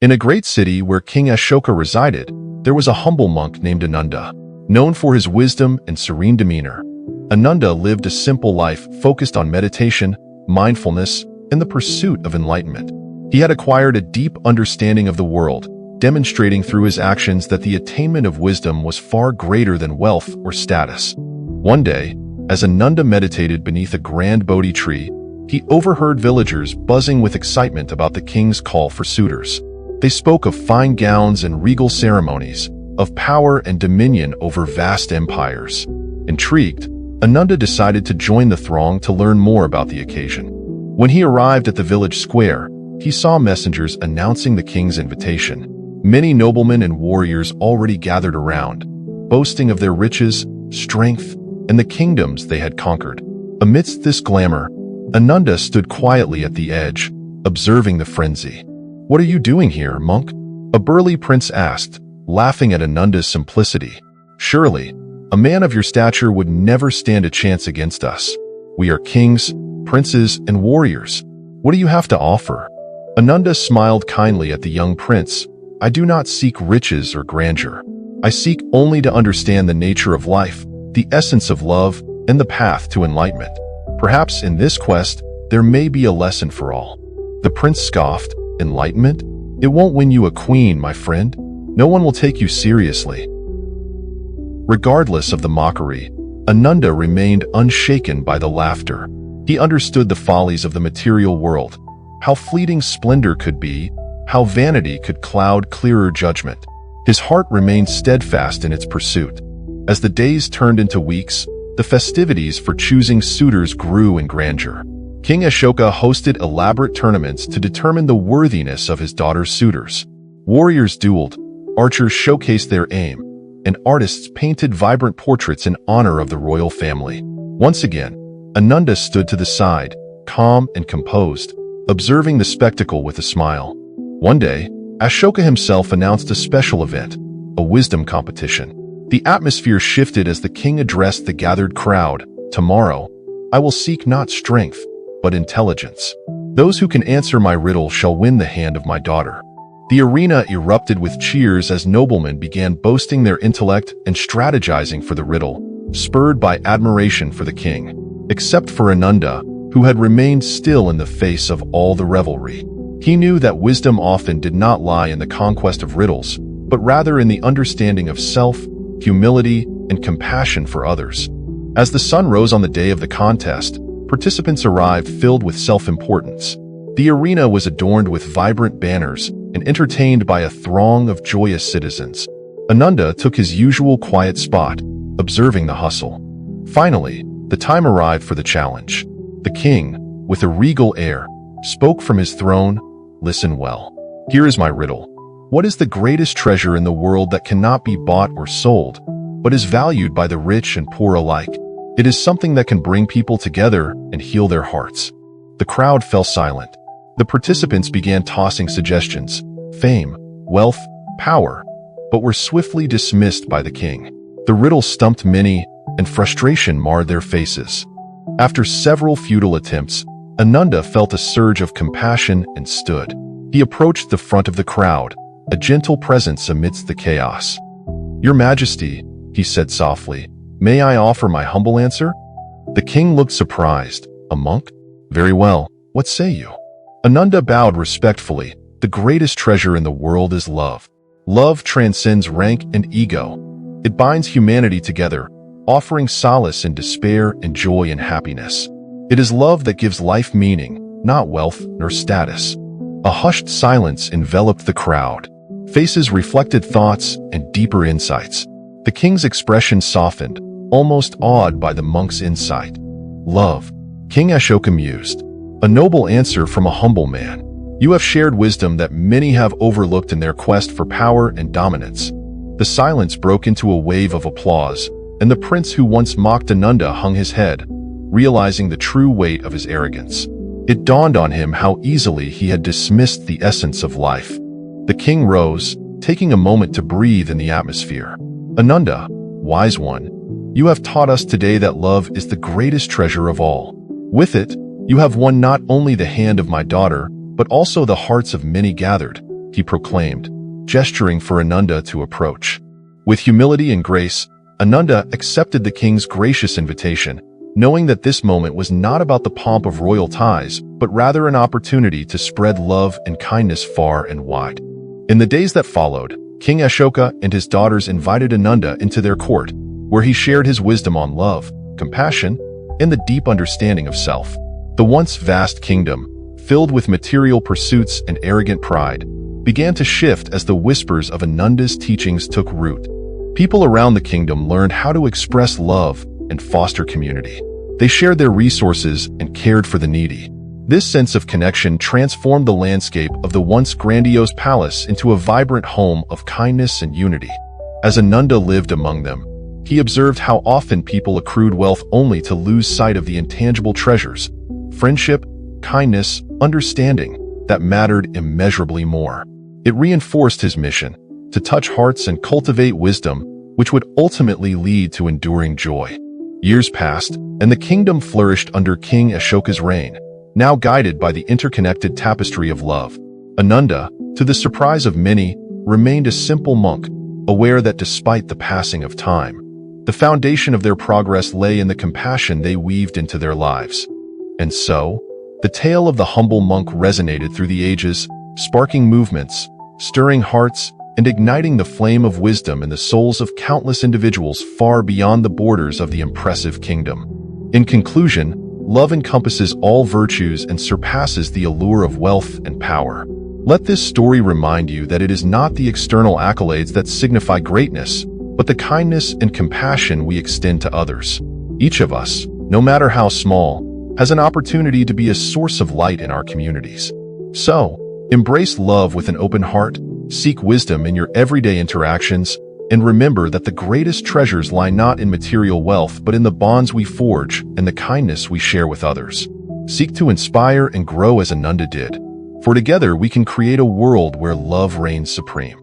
In a great city where King Ashoka resided, there was a humble monk named Ananda. Known for his wisdom and serene demeanor, Ananda lived a simple life focused on meditation, mindfulness, and the pursuit of enlightenment. He had acquired a deep understanding of the world, demonstrating through his actions that the attainment of wisdom was far greater than wealth or status. One day, as Ananda meditated beneath a grand Bodhi tree, he overheard villagers buzzing with excitement about the king's call for suitors. They spoke of fine gowns and regal ceremonies, of power and dominion over vast empires. Intrigued, Ananda decided to join the throng to learn more about the occasion. When he arrived at the village square, he saw messengers announcing the king's invitation. Many noblemen and warriors already gathered around, boasting of their riches, strength, and the kingdoms they had conquered. Amidst this glamour, Ananda stood quietly at the edge, observing the frenzy. "What are you doing here, monk?" a burly prince asked, laughing at Ananda's simplicity. "Surely, a man of your stature would never stand a chance against us. We are kings, princes, and warriors. What do you have to offer?" Ananda smiled kindly at the young prince. "I do not seek riches or grandeur. I seek only to understand the nature of life, the essence of love, and the path to enlightenment. Perhaps in this quest, there may be a lesson for all." The prince scoffed. "Enlightenment? It won't win you a queen, my friend. No one will take you seriously." Regardless of the mockery, Ananda remained unshaken by the laughter. He understood the follies of the material world, how fleeting splendor could be, how vanity could cloud clearer judgment. His heart remained steadfast in its pursuit. As the days turned into weeks, the festivities for choosing suitors grew in grandeur. King Ashoka hosted elaborate tournaments to determine the worthiness of his daughter's suitors. Warriors dueled, archers showcased their aim, and artists painted vibrant portraits in honor of the royal family. Once again, Ananda stood to the side, calm and composed, observing the spectacle with a smile. One day, Ashoka himself announced a special event, a wisdom competition. The atmosphere shifted as the king addressed the gathered crowd. "Tomorrow, I will seek not strength, but intelligence. Those who can answer my riddle shall win the hand of my daughter." The arena erupted with cheers as noblemen began boasting their intellect and strategizing for the riddle, spurred by admiration for the king. Except for Ananda, who had remained still in the face of all the revelry. He knew that wisdom often did not lie in the conquest of riddles, but rather in the understanding of self, humility, and compassion for others. As the sun rose on the day of the contest, participants arrived filled with self-importance. The arena was adorned with vibrant banners and entertained by a throng of joyous citizens. Ananda took his usual quiet spot, observing the hustle. Finally, the time arrived for the challenge. The king, with a regal air, spoke from his throne. "Listen well. Here is my riddle. What is the greatest treasure in the world that cannot be bought or sold, but is valued by the rich and poor alike? It is something that can bring people together and heal their hearts." The crowd fell silent. The participants began tossing suggestions: fame, wealth, power, but were swiftly dismissed by the king. The riddle stumped many, and frustration marred their faces. After several futile attempts, Ananda felt a surge of compassion and stood. He approached the front of the crowd, a gentle presence amidst the chaos. "Your Majesty," he said softly, "may I offer my humble answer?" The king looked surprised. "A monk? Very well, what say you?" Ananda bowed respectfully. "The greatest treasure in the world is love. Love transcends rank and ego. It binds humanity together, offering solace in despair and joy in happiness. It is love that gives life meaning, not wealth nor status." A hushed silence enveloped the crowd. Faces reflected thoughts and deeper insights. The king's expression softened, almost awed by the monk's insight. "Love," King Ashoka mused. "A noble answer from a humble man. You have shared wisdom that many have overlooked in their quest for power and dominance." The silence broke into a wave of applause, and the prince who once mocked Ananda hung his head, realizing the true weight of his arrogance. It dawned on him how easily he had dismissed the essence of life. The king rose, taking a moment to breathe in the atmosphere. "Ananda, wise one, you have taught us today that love is the greatest treasure of all. With it, you have won not only the hand of my daughter, but also the hearts of many gathered. he proclaimed, gesturing for Ananda to approach. With humility and grace, Ananda accepted the king's gracious invitation, knowing that this moment was not about the pomp of royal ties, but rather an opportunity to spread love and kindness far and wide. In the days that followed, King Ashoka and his daughters invited Ananda into their court, where he shared his wisdom on love, compassion, and the deep understanding of self. The once vast kingdom, filled with material pursuits and arrogant pride, began to shift as the whispers of Ananda's teachings took root. People around the kingdom learned how to express love and foster community. They shared their resources and cared for the needy. This sense of connection transformed the landscape of the once grandiose palace into a vibrant home of kindness and unity. As Ananda lived among them, he observed how often people accrued wealth only to lose sight of the intangible treasures, friendship, kindness, understanding, that mattered immeasurably more. It reinforced his mission to touch hearts and cultivate wisdom, which would ultimately lead to enduring joy. Years passed, and the kingdom flourished under King Ashoka's reign, now guided by the interconnected tapestry of love. Ananda, to the surprise of many, remained a simple monk, aware that despite the passing of time, the foundation of their progress lay in the compassion they weaved into their lives. And so, the tale of the humble monk resonated through the ages, sparking movements, stirring hearts, and igniting the flame of wisdom in the souls of countless individuals far beyond the borders of the impressive kingdom. In conclusion, love encompasses all virtues and surpasses the allure of wealth and power. Let this story remind you that it is not the external accolades that signify greatness, but the kindness and compassion we extend to others. Each of us, no matter how small, has an opportunity to be a source of light in our communities. So, embrace love with an open heart, seek wisdom in your everyday interactions, and remember that the greatest treasures lie not in material wealth but in the bonds we forge and the kindness we share with others. Seek to inspire and grow as Ananda did, for together we can create a world where love reigns supreme.